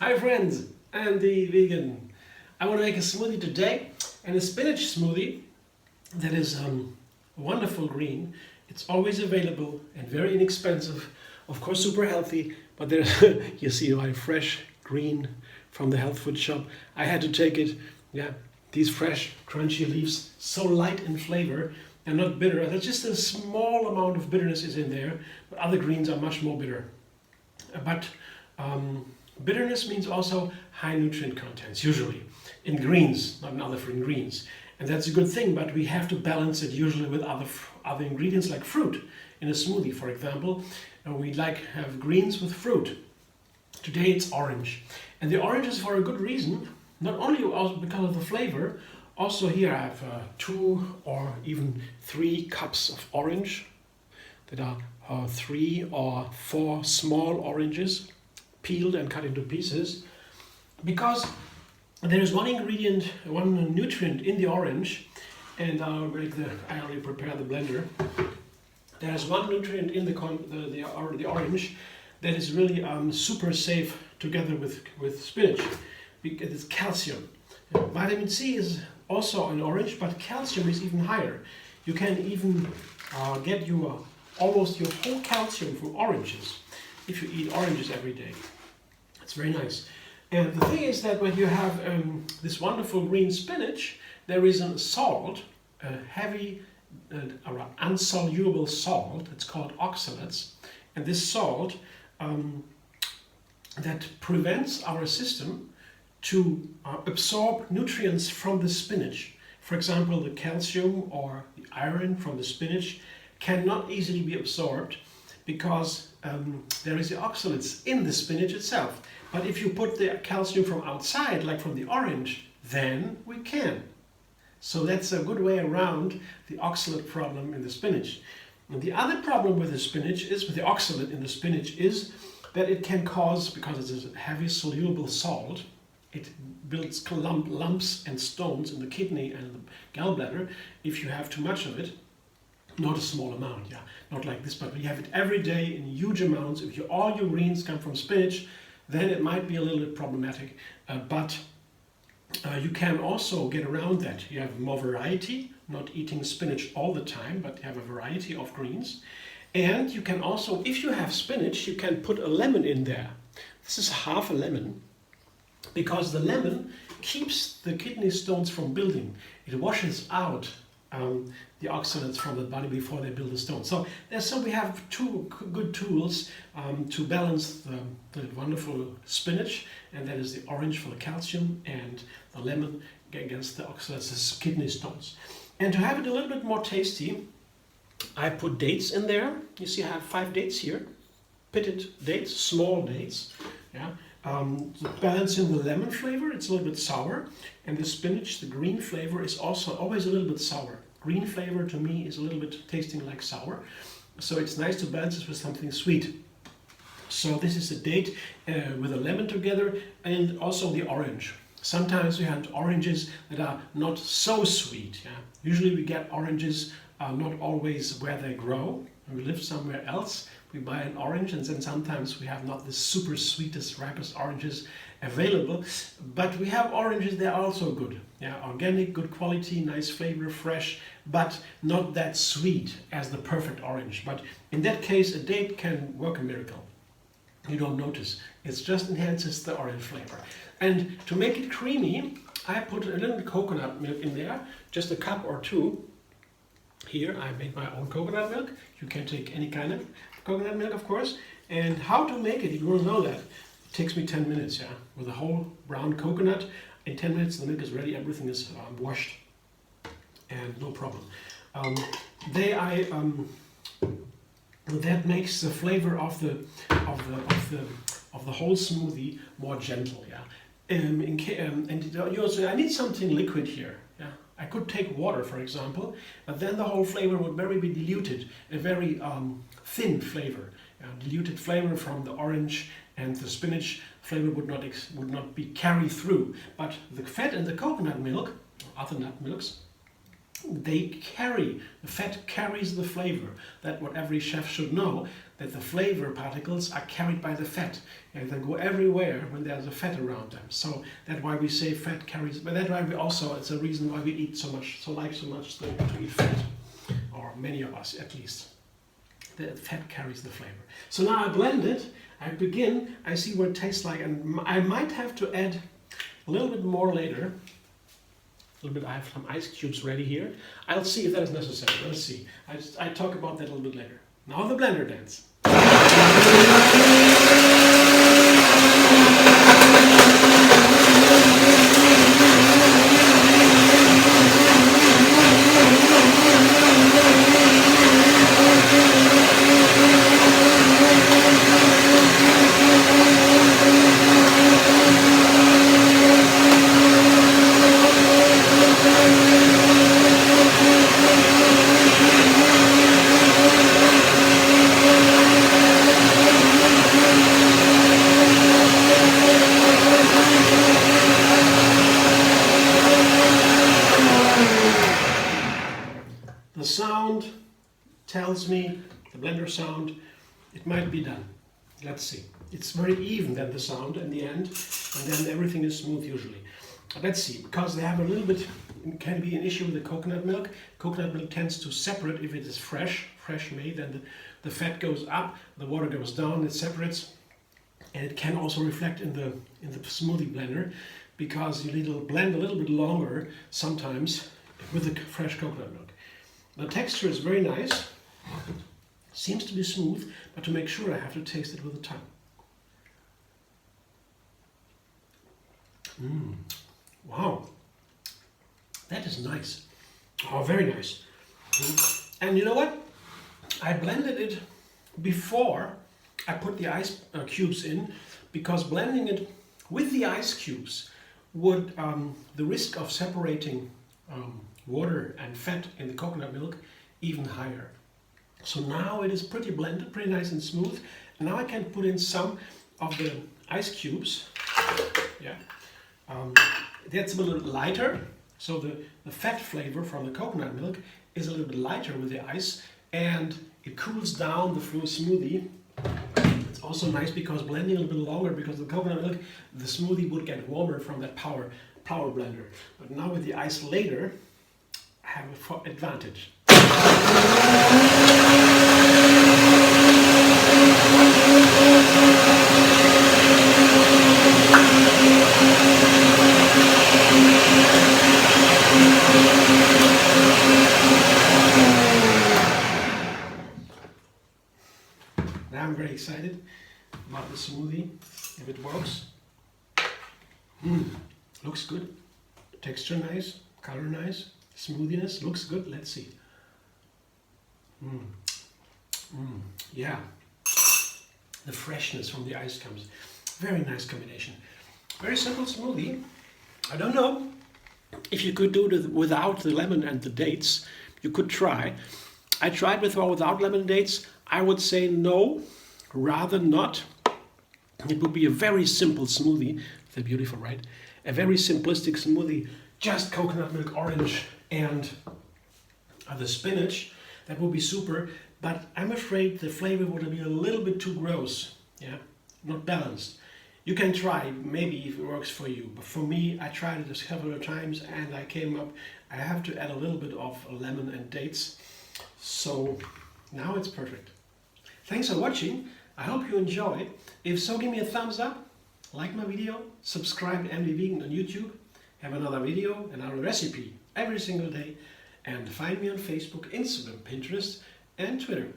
Hi friends, I'm the vegan. I want to make a smoothie today, and a spinach smoothie that is wonderful green. It's always available and very inexpensive. Of course, super healthy, but there's you see my fresh green from the health food shop. I had to take it. Yeah, these fresh crunchy leaves, so light in flavor and not bitter. There's just a small amount of bitterness is in there, but other greens are much more bitter. But bitterness means also high nutrient contents, usually in greens, not in other greens. And that's a good thing, but we have to balance it usually with other ingredients like fruit. In a smoothie, for example, we have greens with fruit. Today it's orange. And the orange is for a good reason, not only also because of the flavor, also here I have 2 or even 3 cups of orange that are 3 or 4 small oranges peeled and cut into pieces, because there is one ingredient, one nutrient in the orange, and I already prepared the blender. There's one nutrient in the orange that is really super safe together with spinach. It's calcium. Vitamin C is also in orange, but calcium is even higher. You can even get almost your whole calcium from oranges if you eat oranges every day. It's very nice. And the thing is that when you have this wonderful green spinach, there is a salt, a heavy, insoluble salt. It's called oxalates. And this salt that prevents our system to absorb nutrients from the spinach. For example, the calcium or the iron from the spinach cannot easily be absorbed because there is the oxalates in the spinach itself. But if you put the calcium from outside, like from the orange, then we can. So that's a good way around the oxalate problem in the spinach. And the other problem with the oxalate in the spinach is that it can cause, because it's a heavy soluble salt, it builds lumps and stones in the kidney and the gallbladder if you have too much of it. Not a small amount, yeah, not like this, but when you have it every day in huge amounts, if all your greens come from spinach, then it might be a little bit problematic. But you can also get around that. You have more variety, not eating spinach all the time, but you have a variety of greens. And you can also, if you have spinach, you can put a lemon in there. This is half a lemon, because the lemon keeps the kidney stones from building. It washes out the oxalates from the body before they build the stone. So we have 2 good tools to balance the wonderful spinach, and that is the orange for the calcium and the lemon against the oxalates, the kidney stones. And to have it a little bit more tasty, I put dates in there. You see I have 5 dates here, pitted dates, small dates. Yeah. Balancing the lemon flavor, it's a little bit sour, and the spinach, the green flavor, is also always a little bit sour. Green flavor to me is a little bit tasting like sour, so it's nice to balance this with something sweet. So this is a date with a lemon together, and also the orange. Sometimes we have oranges that are not so sweet. Yeah? Usually we get oranges not always where they grow. When we live somewhere else, we buy an orange, and then sometimes we have not the super sweetest, ripest oranges available, but we have oranges, they're also good. Yeah, organic, good quality, nice flavor, fresh, but not that sweet as the perfect orange. But in that case, a date can work a miracle. You don't notice. It just enhances the orange flavor. And to make it creamy, I put a little coconut milk in there, just a cup or 2. Here I made my own coconut milk. You can take any kind of coconut milk, of course. And how to make it, you will know that. It takes me 10 minutes, yeah. With a whole brown coconut, in 10 minutes the milk is ready, everything is washed, and no problem. That makes the flavor of the whole smoothie more gentle, yeah. I need something liquid here, yeah. I could take water, for example, but then the whole flavor would be diluted, a very thin flavor. Diluted flavor from the orange and the spinach flavor would not be carried through. But the fat in the coconut milk, other nut milks, the fat carries the flavor. That what every chef should know. that the flavor particles are carried by the fat, and they go everywhere when there's a fat around them. So that's why we say fat carries, but that's why we also, it's a reason why we eat so much to eat fat, or many of us at least. The fat carries the flavor. So now I blend it, I see what it tastes like, and I might have to add a little bit more later. A little bit, I have some ice cubes ready here. I'll see if that is necessary. Let's see. I talk about that a little bit later. Now the blender dance. The sound tells me, the blender sound, it might be done. Let's see. It's very even then, the sound in the end, and then everything is smooth usually. Let's see, because they have a little bit, it can be an issue with the coconut milk. Coconut milk tends to separate if it is fresh made, then the fat goes up, the water goes down, it separates, and it can also reflect in the smoothie blender, because you need to blend a little bit longer sometimes with the fresh coconut milk. The texture is very nice, seems to be smooth, but to make sure I have to taste it with the tongue. Wow, that is nice. Oh, very nice. And you know what? I blended it before I put the ice cubes in, because blending it with the ice cubes would, the risk of separating water and fat in the coconut milk even higher. So now it is pretty blended, pretty nice and smooth. And now I can put in some of the ice cubes. Yeah, that's a little lighter. So the fat flavor from the coconut milk is a little bit lighter with the ice, and it cools down the fruit smoothie. It's also nice because blending a little bit longer, because the coconut milk, the smoothie would get warmer from that power blender. But now with the ice later, I have an advantage. Now I'm very excited about the smoothie, if it works. Looks good. Texture nice, color nice, smoothiness looks good. Let's see. Yeah, the freshness from the ice comes. Very nice combination. Very simple smoothie. I don't know if you could do it without the lemon and the dates. You could try. I tried with or without lemon and dates. I would say no, rather not. It would be a very simple smoothie. They're beautiful, right? A very simplistic smoothie, just coconut milk, orange, and the spinach. That would be super, but I'm afraid the flavor would be a little bit too gross. Yeah, not balanced. You can try, maybe if it works for you, but for me, I tried it several times and I came up, I have to add a little bit of lemon and dates. So now it's perfect. Thanks for watching. I hope you enjoyed. If so, give me a thumbs up, like my video, subscribe to MD Vegan on YouTube, have another video, another recipe every single day, and find me on Facebook, Instagram, Pinterest, and Twitter.